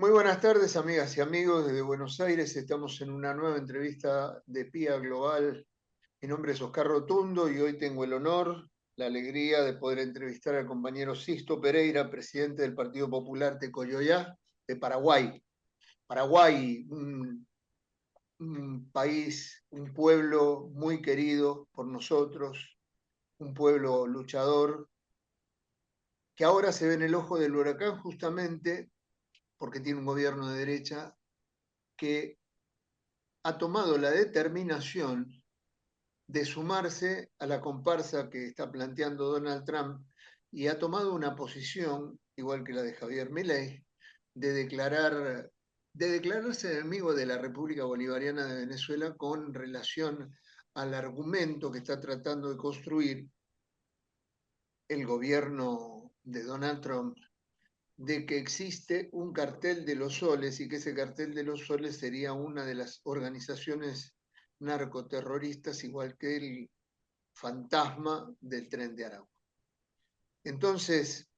Muy buenas tardes, amigas y amigos desde Buenos Aires. Estamos en una nueva entrevista de PIA Global. Mi nombre es Oscar Rotundo y hoy tengo el honor, la alegría de poder entrevistar al compañero Sisto Pereira, presidente del Partido Popular Tecoyoyá de Paraguay. Paraguay, un país, un pueblo muy querido por nosotros, un pueblo luchador que ahora se ve en el ojo del huracán justamente porque tiene un gobierno de derecha que ha tomado la determinación de sumarse a la comparsa que está planteando Donald Trump y ha tomado una posición, igual que la de Javier Milei, de declararse enemigo de la República Bolivariana de Venezuela con relación al argumento que está tratando de construir el gobierno de Donald Trump de que existe un cartel de los soles y que ese cartel de los soles sería una de las organizaciones narcoterroristas, igual que el fantasma del Tren de Aragua. Entonces,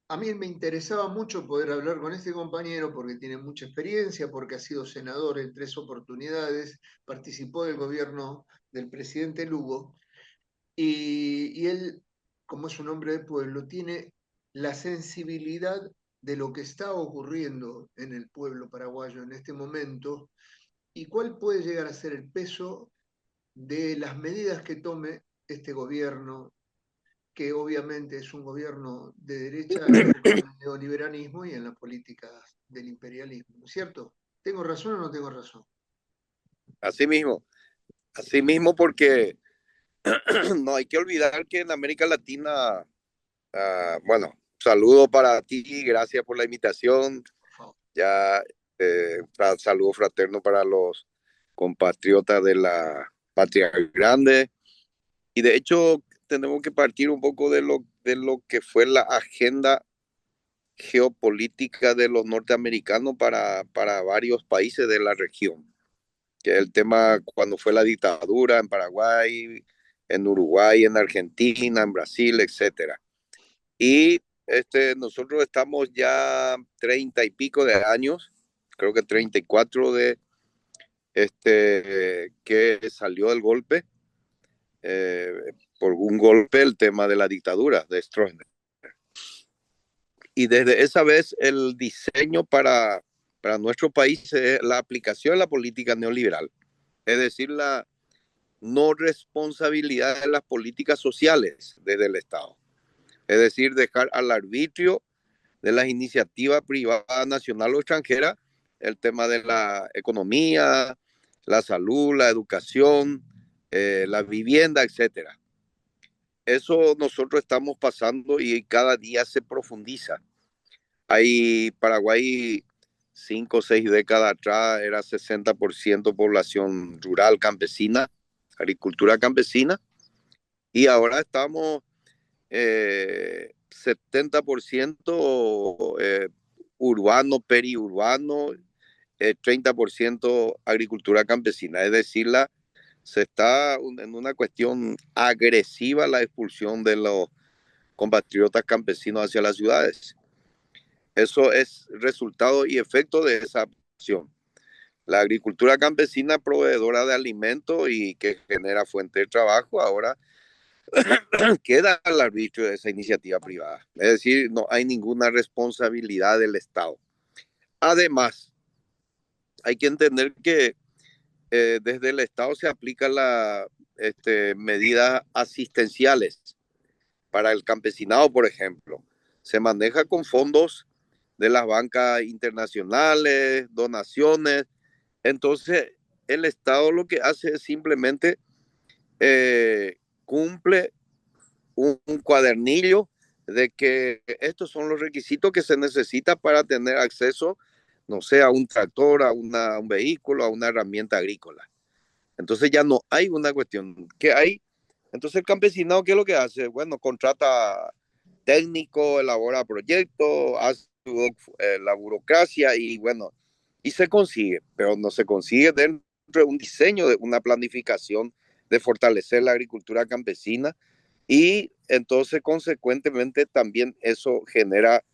a mí me interesaba mucho poder hablar con este compañero porque tiene mucha experiencia, porque ha sido senador en 3 oportunidades, participó del gobierno del presidente Lugo y él, como es un hombre de pueblo, tiene la sensibilidad de lo que está ocurriendo en el pueblo paraguayo en este momento y cuál puede llegar a ser el peso de las medidas que tome este gobierno, que obviamente es un gobierno de derecha enfocado en el neoliberalismo y en las políticas del imperialismo, ¿no es cierto? ¿Tengo razón o no tengo razón? Así mismo porque no hay que olvidar que en América Latina, bueno, saludo para ti, gracias por la invitación, Por favor. ya saludo fraterno para los compatriotas de la patria grande y de hecho tenemos que partir un poco de lo que fue la agenda geopolítica de los norteamericanos para varios países de la región, que es el tema cuando fue la dictadura en Paraguay, en Uruguay, en Argentina, en Brasil, etcétera. Y nosotros estamos ya 30 y pico de años, creo que 34 de que salió del golpe, eh, por un golpe el tema de la dictadura de Stroessner. Y desde esa vez el diseño para nuestro país es la aplicación de la política neoliberal, es decir, la no responsabilidad de las políticas sociales desde el Estado. Es decir, dejar al arbitrio de las iniciativas privadas nacional o extranjera el tema de la economía, la salud, la educación, la vivienda, etcétera. Eso nosotros estamos pasando y cada día se profundiza. Hay Paraguay 5 o 6 décadas atrás era 60% población rural campesina, agricultura campesina, y ahora estamos 70% urbano, periurbano, 30% agricultura campesina. Es decir, se está en una cuestión agresiva la expulsión de los compatriotas campesinos hacia las ciudades. Eso es resultado y efecto de esa acción. La agricultura campesina proveedora de alimentos y que genera fuente de trabajo ahora queda al arbitrio de esa iniciativa privada. Es decir, no hay ninguna responsabilidad del Estado. Además, hay que entender que desde el Estado se aplican las medidas asistenciales para el campesinado, por ejemplo. Se maneja con fondos de las bancas internacionales, donaciones. Entonces, el Estado lo que hace es simplemente cumple un cuadernillo de que estos son los requisitos que se necesita para tener acceso, no sé, a un tractor, un vehículo, a una herramienta agrícola. Entonces ya no hay una cuestión que hay. Entonces el campesinado, ¿qué es lo que hace? Bueno, contrata técnico, elabora proyectos, hace la burocracia y bueno, y se consigue, pero no se consigue dentro de un diseño, de una planificación de fortalecer la agricultura campesina y entonces consecuentemente también eso genera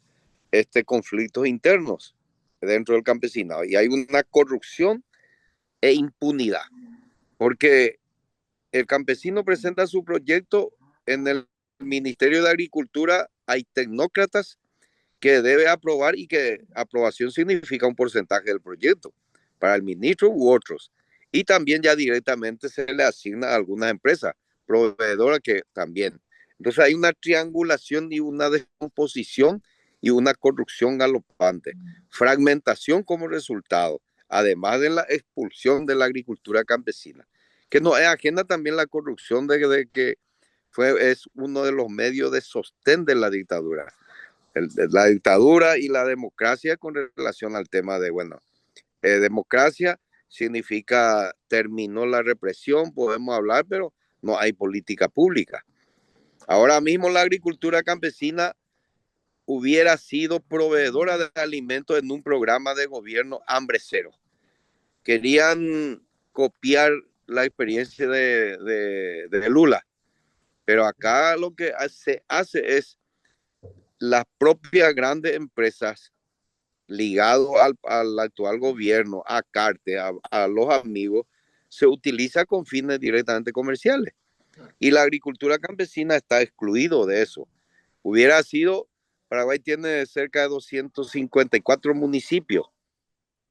conflictos internos dentro del campesinado y hay una corrupción e impunidad, porque el campesino presenta su proyecto en el Ministerio de Agricultura, hay tecnócratas que debe aprobar y que aprobación significa un porcentaje del proyecto para el ministro u otros. Y también ya directamente se le asigna a algunas empresas proveedoras que también. Entonces hay una triangulación y una descomposición y una corrupción galopante. Fragmentación como resultado, además de la expulsión de la agricultura campesina, que no es ajena también la corrupción de que es uno de los medios de sostén de la dictadura. La dictadura y la democracia con relación al tema de, bueno, democracia significa terminó la represión, podemos hablar, pero no hay política pública. Ahora mismo la agricultura campesina hubiera sido proveedora de alimentos en un programa de gobierno hambre cero. Querían copiar la experiencia de Lula, pero acá lo que se hace es las propias grandes empresas ligado al actual gobierno, a CARTE, a los amigos, se utiliza con fines directamente comerciales. Y la agricultura campesina está excluido de eso. Hubiera sido, Paraguay tiene cerca de 254 municipios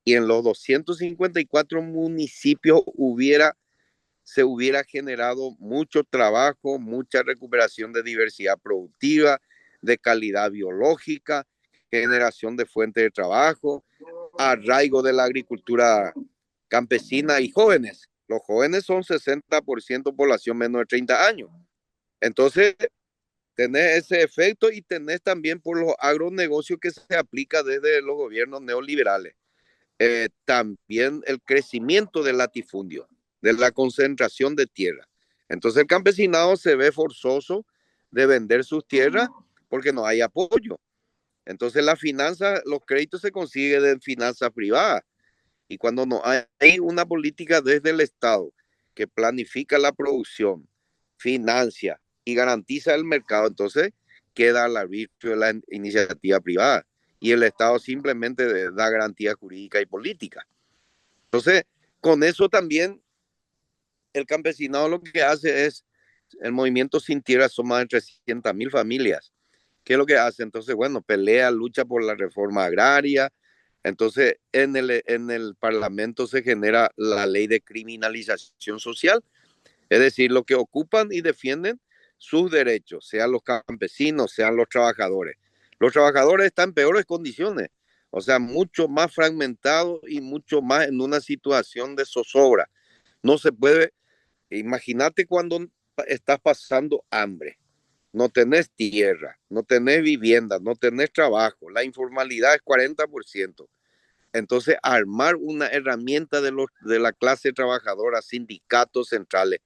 y en los 254 municipios se hubiera generado mucho trabajo, mucha recuperación de diversidad productiva, de calidad biológica, generación de fuentes de trabajo, arraigo de la agricultura campesina y jóvenes. Los jóvenes son 60% población menos de 30 años. Entonces, tenés ese efecto y tenés también por los agronegocios que se aplica desde los gobiernos neoliberales. También el crecimiento del latifundio, de la concentración de tierra. Entonces el campesinado se ve forzoso de vender sus tierras porque no hay apoyo. Entonces la finanza, los créditos se consiguen de finanzas privadas. Y cuando no hay una política desde el Estado que planifica la producción, financia y garantiza el mercado, entonces queda al arbitrio de la iniciativa privada. Y el Estado simplemente da garantía jurídica y política. Entonces, con eso también el campesinado lo que hace es, el movimiento Sin Tierra son más de 300,000 familias. ¿Qué es lo que hace? Entonces, bueno, pelea, lucha por la reforma agraria. Entonces, en el Parlamento se genera la ley de criminalización social, es decir, lo que ocupan y defienden sus derechos, sean los campesinos, sean los trabajadores. Los trabajadores están en peores condiciones, o sea, mucho más fragmentados y mucho más en una situación de zozobra. No se puede, imagínate cuando estás pasando hambre, no tenés tierra, no tenés vivienda, no tenés trabajo, la informalidad es 40%. Entonces, armar una herramienta de la clase trabajadora, sindicatos centrales,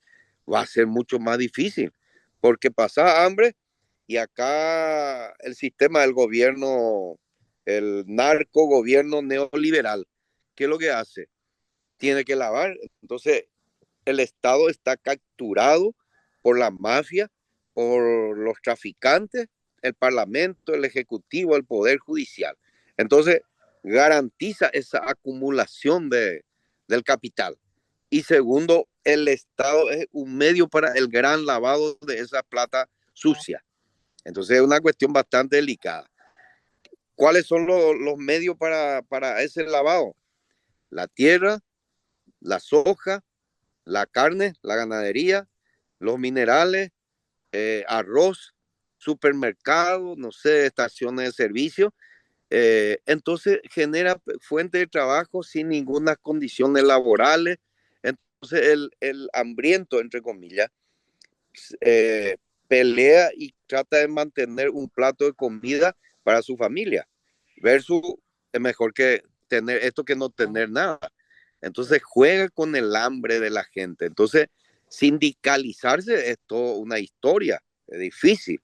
va a ser mucho más difícil, porque pasa hambre y acá el sistema del gobierno, el narco gobierno neoliberal, ¿qué es lo que hace? Tiene que lavar. Entonces, el Estado está capturado por la mafia, por los traficantes, el Parlamento, el Ejecutivo, el Poder Judicial. Entonces, garantiza esa acumulación del capital. Y segundo, el Estado es un medio para el gran lavado de esa plata sucia. Entonces, es una cuestión bastante delicada. ¿Cuáles son los medios para ese lavado? La tierra, la soja, la carne, la ganadería, los minerales, arroz, supermercados, no sé, estaciones de servicio. Entonces genera fuente de trabajo sin ninguna condiciones laborales. Entonces el hambriento, entre comillas, eh, pelea y trata de mantener un plato de comida para su familia, versus es mejor que tener esto que no tener nada. Entonces juega con el hambre de la gente. Entonces sindicalizarse es toda una historia, es difícil,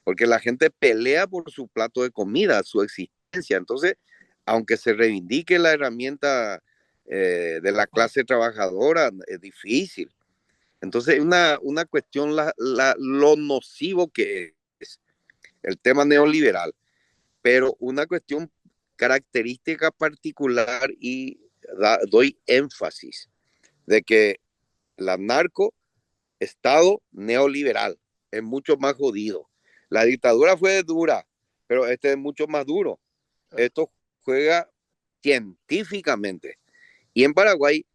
porque la gente pelea por su plato de comida, su existencia. Entonces, aunque se reivindique la herramienta de la clase trabajadora, es difícil. Entonces, una cuestión, lo nocivo que es el tema neoliberal. pero una cuestión característica particular y doy énfasis de que la narco Estado neoliberal es mucho más jodido. La dictadura fue dura, pero este es mucho más duro. Esto juega científicamente. Y en Paraguay,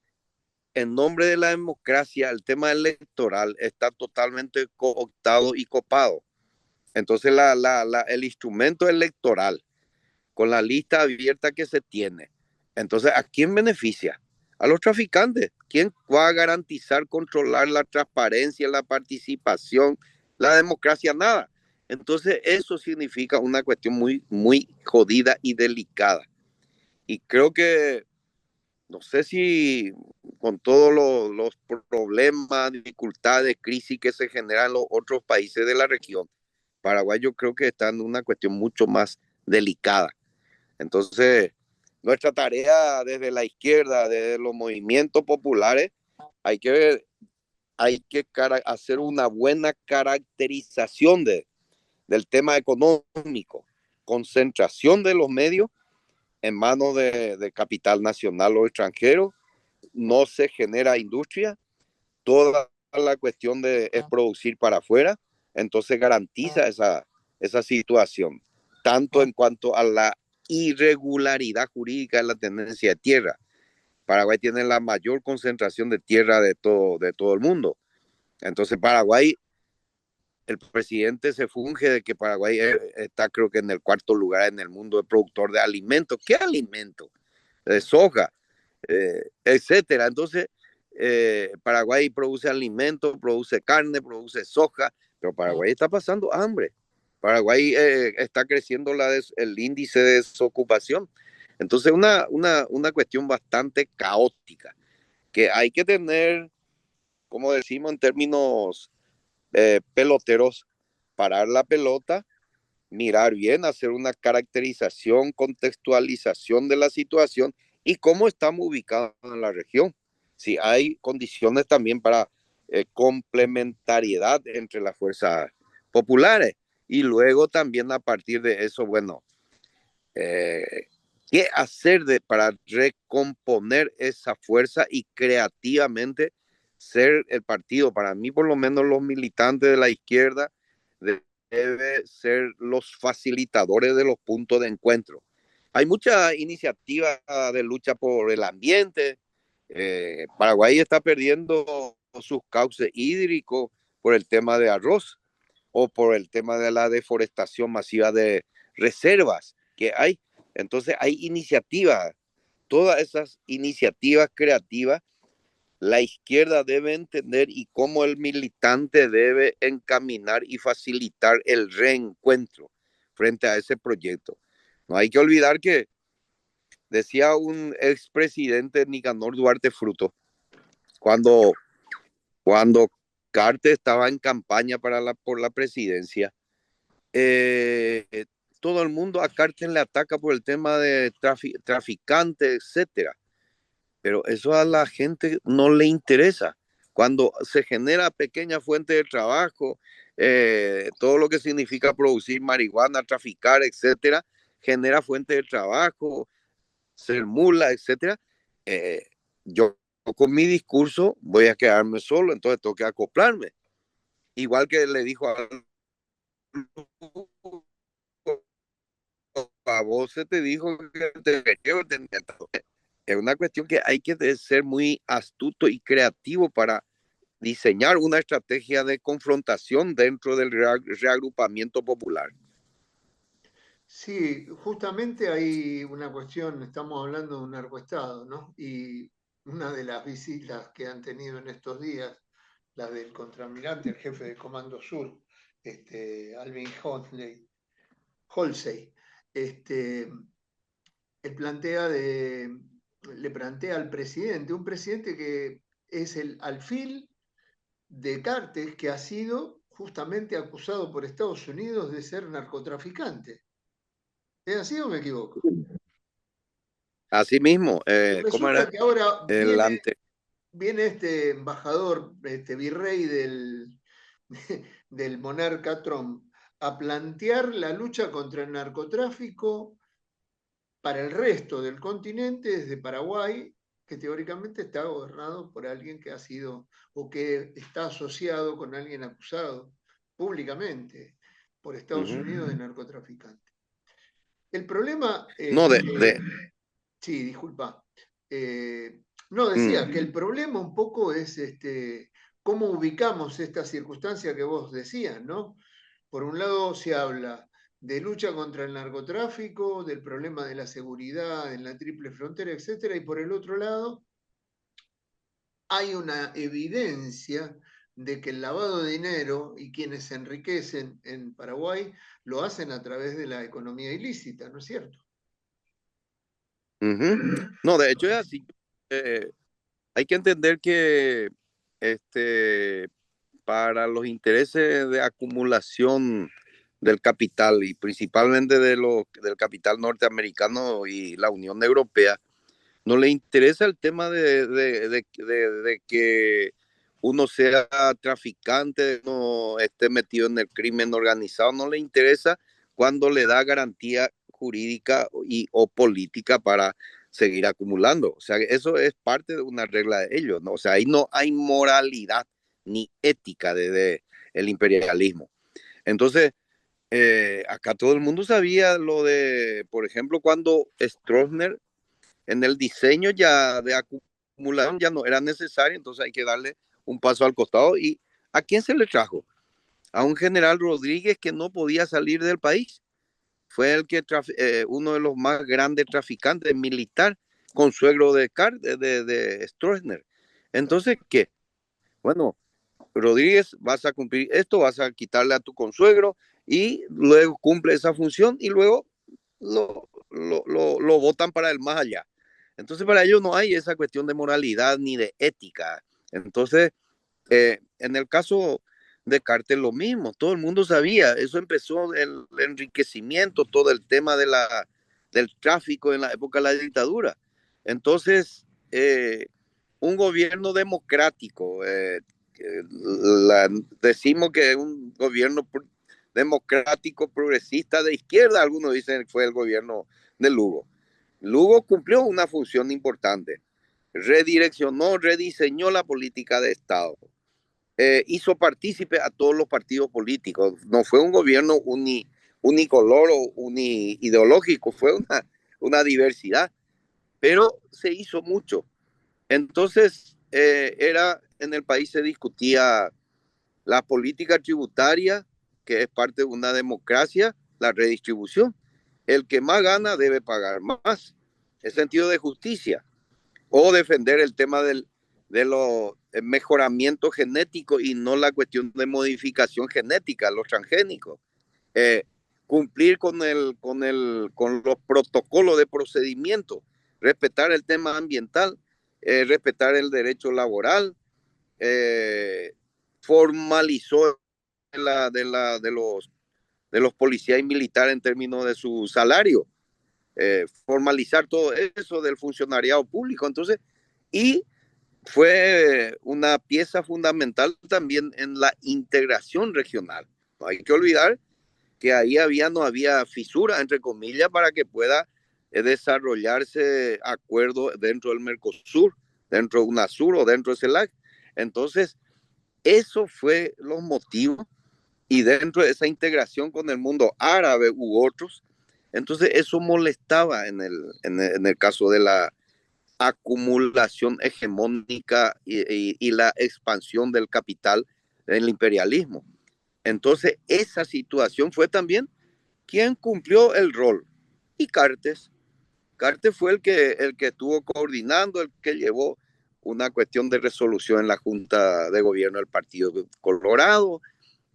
en nombre de la democracia, el tema electoral está totalmente cooptado y copado. Entonces, el instrumento electoral, con la lista abierta que se tiene, entonces, ¿a quién beneficia? A los traficantes. ¿Quién va a garantizar, controlar la transparencia, la participación, la democracia? Nada. Entonces, eso significa una cuestión muy, muy jodida y delicada. Y creo que, no sé si con todos los problemas, dificultades, crisis que se generan en los otros países de la región, Paraguay yo creo que está en una cuestión mucho más delicada. Entonces, nuestra tarea desde la izquierda, desde los movimientos populares, hay que, hacer una buena caracterización del tema económico, concentración de los medios en manos de capital nacional o extranjero, no se genera industria, toda la cuestión es producir para afuera, entonces garantiza esa situación, tanto en cuanto a la irregularidad jurídica de la tenencia de tierra. Paraguay tiene la mayor concentración de tierra de todo el mundo. Entonces Paraguay, el presidente se funge de que Paraguay está creo que en el cuarto lugar en el mundo de productor de alimentos. ¿Qué alimentos? De soja, etcétera. Entonces, Paraguay produce alimentos, produce carne, produce soja, pero Paraguay está pasando hambre. Paraguay está creciendo el índice de desocupación. Entonces, una cuestión bastante caótica, que hay que tener, como decimos en términos peloteros, parar la pelota, mirar bien, hacer una caracterización, contextualización de la situación y cómo estamos ubicados en la región. Si hay condiciones también para complementariedad entre las fuerzas populares. Y luego también a partir de eso, bueno, ¿qué hacer para recomponer esa fuerza y creativamente ser el partido? Para mí, por lo menos, los militantes de la izquierda deben ser los facilitadores de los puntos de encuentro. Hay mucha iniciativa de lucha por el ambiente. Paraguay está perdiendo sus cauces hídricos por el tema de arroz o por el tema de la deforestación masiva de reservas que hay. Entonces hay iniciativas, todas esas iniciativas creativas, la izquierda debe entender y cómo el militante debe encaminar y facilitar el reencuentro frente a ese proyecto. No hay que olvidar que decía un expresidente Nicanor Duarte Fruto, cuando, cuando Carter estaba en campaña por la presidencia, eh, todo el mundo a Carter le ataca por el tema de traficantes, etcétera. Pero eso a la gente no le interesa. Cuando se genera pequeña fuente de trabajo, todo lo que significa producir marihuana, traficar, etcétera, genera fuente de trabajo, ser mula, etcétera. Eh, yo con mi discurso voy a quedarme solo, entonces tengo que acoplarme. Igual que le dijo a vos se te dijo que es una cuestión que hay que ser muy astuto y creativo para diseñar una estrategia de confrontación dentro del reagrupamiento popular. Sí, justamente hay una cuestión, estamos hablando de un narcoestado, ¿no? Y una de las visitas que han tenido en estos días, la del contraalmirante, el jefe de Comando Sur, Alvin Holsey, él le plantea al presidente, un presidente que es el alfil de Cartes, que ha sido justamente acusado por Estados Unidos de ser narcotraficante. ¿Es así o me equivoco? Así mismo, Y ¿cómo resulta era? que ahora El ante viene este embajador, este virrey del monarca Trump, a plantear la lucha contra el narcotráfico para el resto del continente desde Paraguay, que teóricamente está gobernado por alguien que ha sido o que está asociado con alguien acusado públicamente por Estados Unidos de narcotraficante. El problema es... No, sí, disculpa. No, decía que el problema un poco es cómo ubicamos esta circunstancia que vos decías, ¿no? Por un lado se habla de lucha contra el narcotráfico, del problema de la seguridad en la triple frontera, etcétera, y por el otro lado hay una evidencia de que el lavado de dinero y quienes se enriquecen en Paraguay lo hacen a través de la economía ilícita, ¿no es cierto? no, de hecho es así. Eh, Hay que entender que este, para los intereses de acumulación del capital y principalmente del capital norteamericano y la Unión Europea, no le interesa el tema de que uno sea traficante, no esté metido en el crimen organizado, no le interesa cuando le da garantía jurídica o política para seguir acumulando. O sea, eso es parte de una regla de ellos, ¿no? O sea, ahí no hay moralidad ni ética de el imperialismo. Entonces, acá todo el mundo sabía lo de, por ejemplo, cuando Stroessner en el diseño ya de acumulación ya no era necesario, entonces hay que darle un paso al costado. ¿Y a quién se le trajo? A un general Rodríguez que no podía salir del país. Fue el que uno de los más grandes traficantes militar, consuegro de Stroessner. Entonces, ¿qué? Bueno, Rodríguez, vas a cumplir esto, vas a quitarle a tu consuegro y luego cumple esa función y luego lo votan para el más allá. Entonces para ellos no hay esa cuestión de moralidad ni de ética. Entonces, en el caso de Carter lo mismo, todo el mundo sabía, eso empezó el enriquecimiento, todo el tema del tráfico en la época de la dictadura. Entonces, un gobierno democrático, decimos que un gobierno democrático progresista de izquierda, algunos dicen que fue el gobierno de Lugo. Lugo cumplió una función importante, redireccionó, rediseñó la política de Estado, hizo partícipe a todos los partidos políticos, no fue un gobierno unicolor o uniideológico, fue una diversidad, pero se hizo mucho. Entonces, en el país se discutía la política tributaria, que es parte de una democracia, la redistribución. El que más gana debe pagar más. El sentido de justicia. O defender el tema de los mejoramientos genéticos y no la cuestión de modificación genética, los transgénicos. Eh, Cumplir con los protocolos de procedimiento, respetar el tema ambiental, respetar el derecho laboral, formalizó de los policías y militares en términos de su salario, formalizar todo eso del funcionariado público. Entonces, y fue una pieza fundamental también en la integración regional. No hay que olvidar que ahí no había fisura, entre comillas, para que pueda desarrollarse acuerdos dentro del Mercosur, dentro de UNASUR o dentro de CELAC. Entonces, eso fue los motivos y dentro de esa integración con el mundo árabe u otros, entonces eso molestaba en el caso de la acumulación hegemónica y la expansión del capital del imperialismo. Entonces esa situación fue también quien cumplió el rol. Y Cartes fue el que estuvo coordinando, el que llevó una cuestión de resolución en la Junta de Gobierno del Partido Colorado,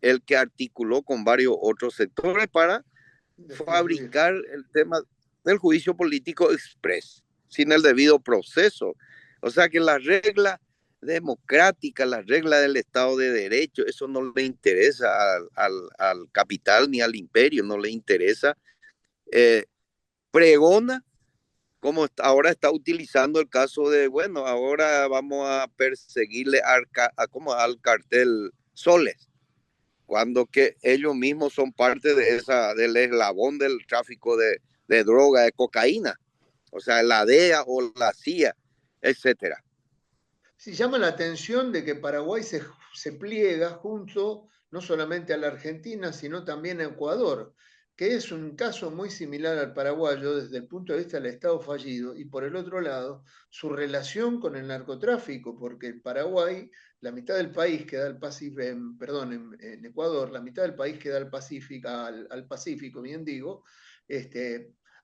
el que articuló con varios otros sectores para fabricar el tema del juicio político express, sin el debido proceso. O sea que la regla democrática, la regla del Estado de Derecho, eso no le interesa al capital ni al imperio, no le interesa. Pregona, como ahora está utilizando el caso de, bueno, ahora vamos a perseguirle como al cartel Soles. cuando que ellos mismos son parte de del eslabón del tráfico de droga, de cocaína, o sea, la DEA o la CIA, etcétera. Sí, llama la atención de que Paraguay se pliega junto no solamente a la Argentina, sino también a Ecuador, que es un caso muy similar al paraguayo desde el punto de vista del Estado fallido y por el otro lado, su relación con el narcotráfico, porque el Paraguay, la mitad del país queda al Pacífico, perdón, en Ecuador, la mitad del país queda al Pacífico, bien digo,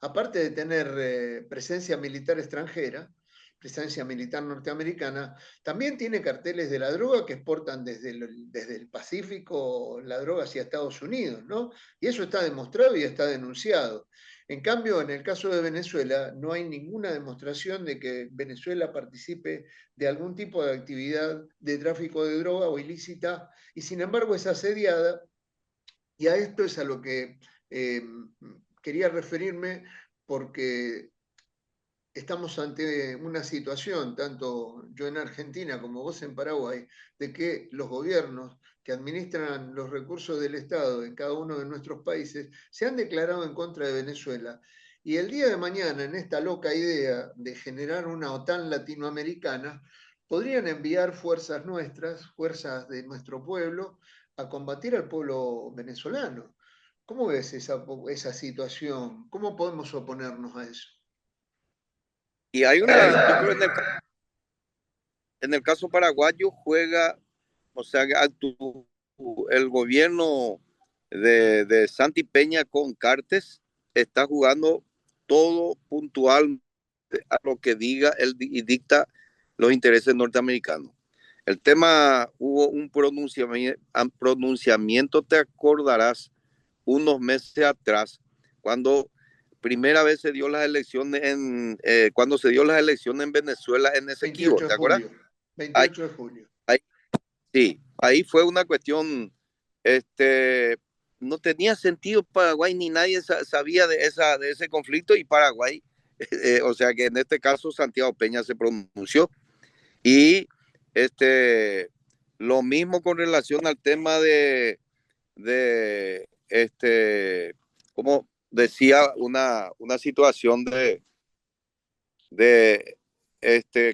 aparte de tener presencia militar extranjera, presencia militar norteamericana, también tiene carteles de la droga que exportan desde el Pacífico la droga hacia Estados Unidos, ¿no? Y eso está demostrado y está denunciado. En cambio, en el caso de Venezuela, no hay ninguna demostración de que Venezuela participe de algún tipo de actividad de tráfico de droga o ilícita, y sin embargo es asediada, y a esto es a lo que quería referirme, porque estamos ante una situación, tanto yo en Argentina como vos en Paraguay, de que los gobiernos que administran los recursos del Estado en cada uno de nuestros países se han declarado en contra de Venezuela. Y el día de mañana, en esta loca idea de generar una OTAN latinoamericana, podrían enviar fuerzas nuestras, fuerzas de nuestro pueblo, a combatir al pueblo venezolano. ¿Cómo ves esa situación? ¿Cómo podemos oponernos a eso? Y yo creo que en el caso paraguayo juega, o sea, el gobierno de Santi Peña con Cartes está jugando todo puntual a lo que diga él y dicta los intereses norteamericanos. El tema, hubo un pronunciamiento, te acordarás, unos meses atrás, cuando primera vez se dio las elecciones cuando se dio las elecciones en Venezuela en Esequibo, 28 de ¿te acuerdas? julio. Ahí, 28 de julio. ahí, sí, ahí fue una cuestión, este, no tenía sentido Paraguay, ni nadie sabía de ese conflicto y Paraguay, o sea que en este caso Santiago Peña se pronunció y este, lo mismo con relación al tema como decía, una situación de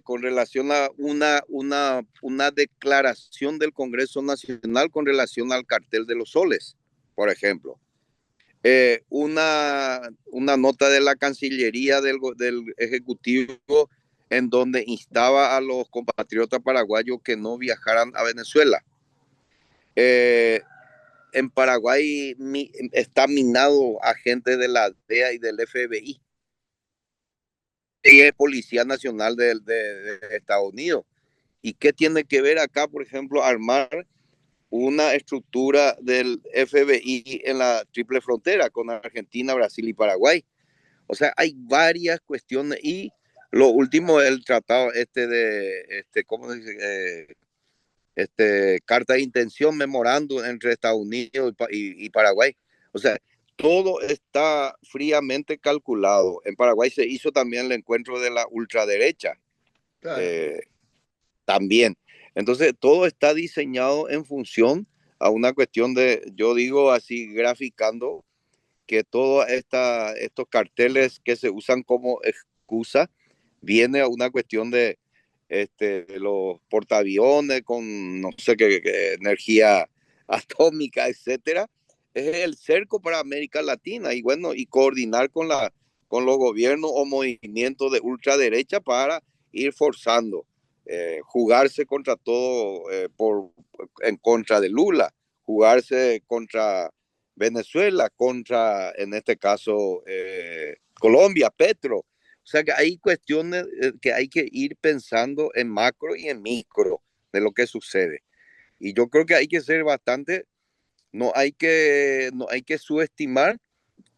con relación a una declaración del Congreso Nacional con relación al cartel de los soles, por ejemplo. Una nota de la Cancillería del Ejecutivo en donde instaba a los compatriotas paraguayos que no viajaran a Venezuela. Eh, en Paraguay está minado agente de la DEA y del FBI y es Policía Nacional de Estados Unidos. ¿Y qué tiene que ver acá, por ejemplo, armar una estructura del FBI en la triple frontera con Argentina, Brasil y Paraguay? O sea, hay varias cuestiones y lo último el tratado ¿cómo se dice? Carta de intención, memorando entre Estados Unidos y Paraguay. O sea, todo está fríamente calculado. En Paraguay se hizo también el encuentro de la ultraderecha, Claro. eh, también. Entonces, todo está diseñado en función a una cuestión de, yo digo así, graficando, que todos estos carteles que se usan como excusa, viene a una cuestión de los portaaviones con no sé qué energía atómica, etcétera, es el cerco para América Latina y bueno, y coordinar con los gobiernos o movimientos de ultraderecha para ir forzando, jugarse contra todo, en contra de Lula, jugarse contra Venezuela, contra, en este caso, Colombia, Petro. O sea que hay cuestiones que hay que ir pensando en macro y en micro de lo que sucede. Y yo creo que hay que ser bastante, no hay que subestimar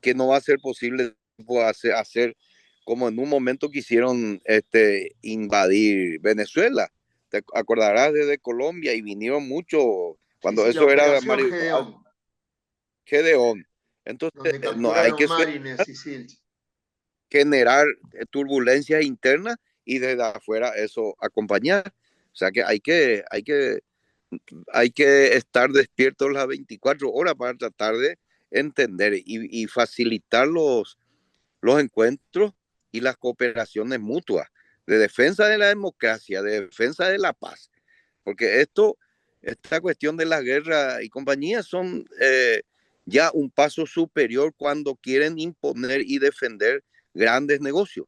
que no va a ser posible hacer como en un momento quisieron invadir Venezuela. Te acordarás desde Colombia y vinieron muchos Sí, cuando sí, la eso era operación Mario Gedeón, Gedeón. Entonces, donde no hay capturaron que Marines y SEALs. generar turbulencias internas y desde afuera eso acompañar. O sea que hay que hay que estar despiertos las 24 horas para tratar de entender y facilitar los encuentros y las cooperaciones mutuas de defensa de la democracia, de defensa de la paz. Porque esta cuestión de la guerra y compañía son ya un paso superior cuando quieren imponer y defender grandes negocios.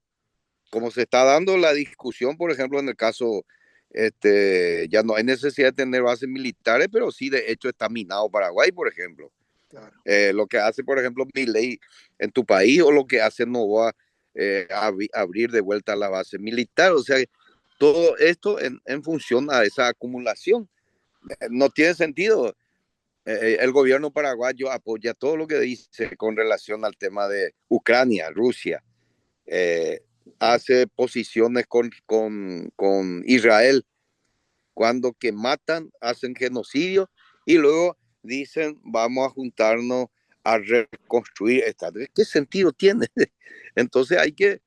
Como se está dando la discusión, por ejemplo, en el caso, ya no hay necesidad de tener bases militares, pero sí, de hecho, está minado Paraguay, por ejemplo. Claro. Lo que hace, por ejemplo, Milei en tu país o lo que hace Novoa, abrir de vuelta la base militar. O sea, todo esto en función a esa acumulación. No tiene sentido. El gobierno paraguayo apoya todo lo que dice con relación al tema de Ucrania, Rusia. Eh, hace posiciones con Israel cuando que matan, hacen genocidio y luego dicen vamos a juntarnos a reconstruir esta. ¿Qué sentido tiene? Entonces hay que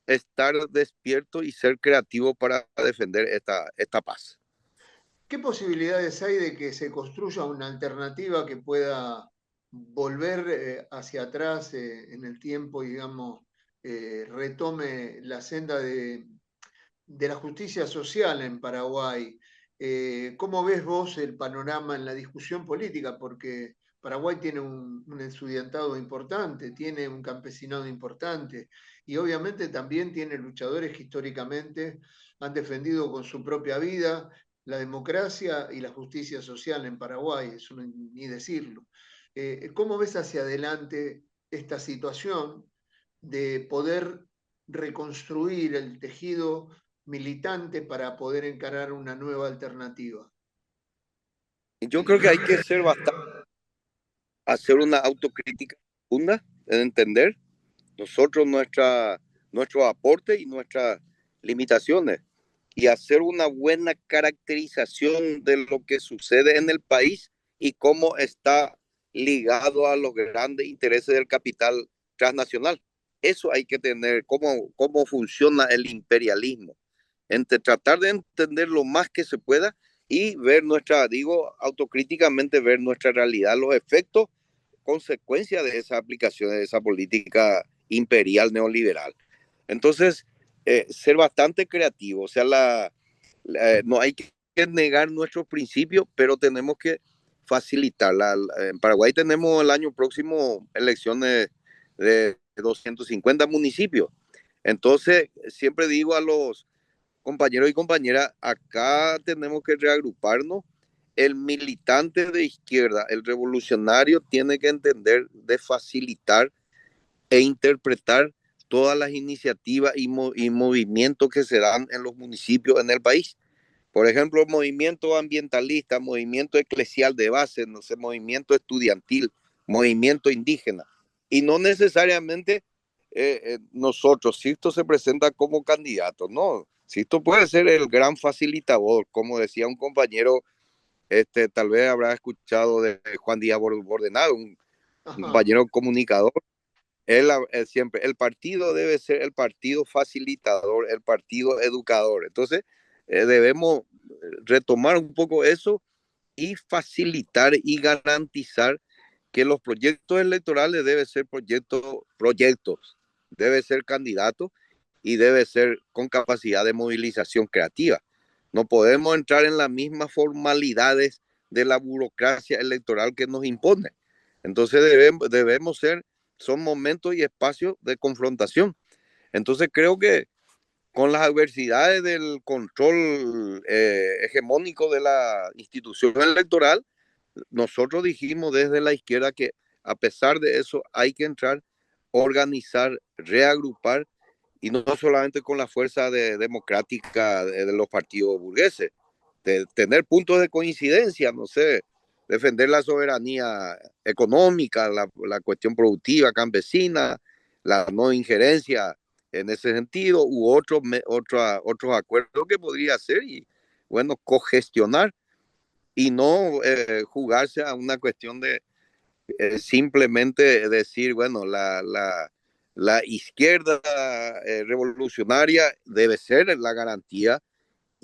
estar despierto y ser creativo para defender esta paz. ¿Qué posibilidades hay de que se construya una alternativa que pueda volver hacia atrás en el tiempo, digamos, retome la senda de la justicia social en Paraguay? ¿Cómo ves vos el panorama en la discusión política? Porque Paraguay tiene un estudiantado importante, tiene un campesinado importante y obviamente también tiene luchadores que históricamente han defendido con su propia vida la democracia y la justicia social en Paraguay, eso ni decirlo. ¿Cómo ves hacia adelante esta situación de poder reconstruir el tejido militante para poder encarar una nueva alternativa? Yo creo que hay que ser bastante, hacer una autocrítica profunda en entender nosotros nuestro aporte y nuestras limitaciones y hacer una buena caracterización de lo que sucede en el país y cómo está ligado a los grandes intereses del capital transnacional. Eso hay que tener, cómo funciona el imperialismo. Entre tratar de entender lo más que se pueda y ver autocríticamente ver nuestra realidad, los efectos, consecuencias de esa aplicación, de esa política imperial neoliberal. Entonces, ser bastante creativo, o sea, no hay que negar nuestros principios, pero tenemos que facilitarla. En Paraguay tenemos el año próximo elecciones de 250 municipios. Entonces, siempre digo a los compañeros y compañeras, acá tenemos que reagruparnos. El militante de izquierda, el revolucionario, tiene que entender de facilitar e interpretar todas las iniciativas y movimientos que se dan en los municipios en el país. Por ejemplo, movimiento ambientalista, movimiento eclesial de base, no sé, movimiento estudiantil, movimiento indígena. Y no necesariamente nosotros, Sisto se presenta como candidato, no. Sisto puede ser el gran facilitador, como decía un compañero, tal vez habrá escuchado de Juan Díaz Bordenado, un Ajá. compañero comunicador. Él siempre, el partido debe ser el partido facilitador, el partido educador. Entonces, debemos retomar un poco eso y facilitar y garantizar que los proyectos electorales deben ser proyectos, debe ser candidatos y debe ser con capacidad de movilización creativa. No podemos entrar en las mismas formalidades de la burocracia electoral que nos impone. Entonces debemos ser, son momentos y espacios de confrontación. Entonces creo que con las adversidades del control hegemónico de la institución electoral, nosotros dijimos desde la izquierda que a pesar de eso hay que entrar, organizar, reagrupar y no solamente con la fuerza democrática de los partidos burgueses, de tener puntos de coincidencia, no sé, defender la soberanía económica, la cuestión productiva campesina, la no injerencia en ese sentido, otros acuerdos que podría hacer y, bueno, cogestionar y no jugarse a una cuestión de simplemente decir, bueno, la izquierda revolucionaria debe ser la garantía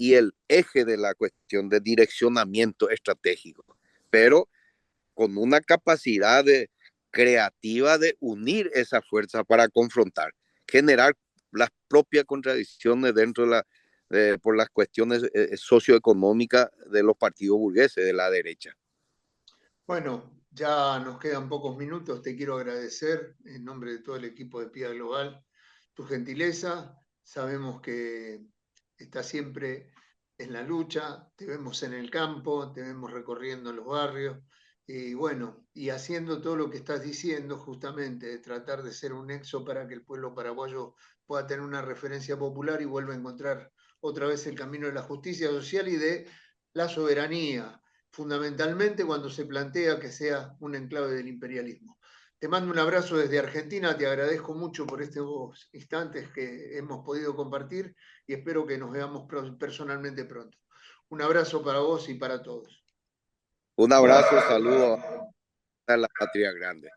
y el eje de la cuestión de direccionamiento estratégico, pero con una capacidad creativa de unir esa fuerza para confrontar, generar las propias contradicciones dentro por las cuestiones socioeconómicas de los partidos burgueses de la derecha. Bueno, ya nos quedan pocos minutos. Te quiero agradecer en nombre de todo el equipo de PIA Global tu gentileza. Sabemos que estás siempre en la lucha, te vemos en el campo, te vemos recorriendo los barrios y bueno, y haciendo todo lo que estás diciendo justamente, de tratar de ser un nexo para que el pueblo paraguayo pueda tener una referencia popular y vuelva a encontrar otra vez el camino de la justicia social y de la soberanía, fundamentalmente cuando se plantea que sea un enclave del imperialismo. Te mando un abrazo desde Argentina, te agradezco mucho por estos instantes que hemos podido compartir y espero que nos veamos personalmente pronto. Un abrazo para vos y para todos. Un abrazo, saludo a la patria grande.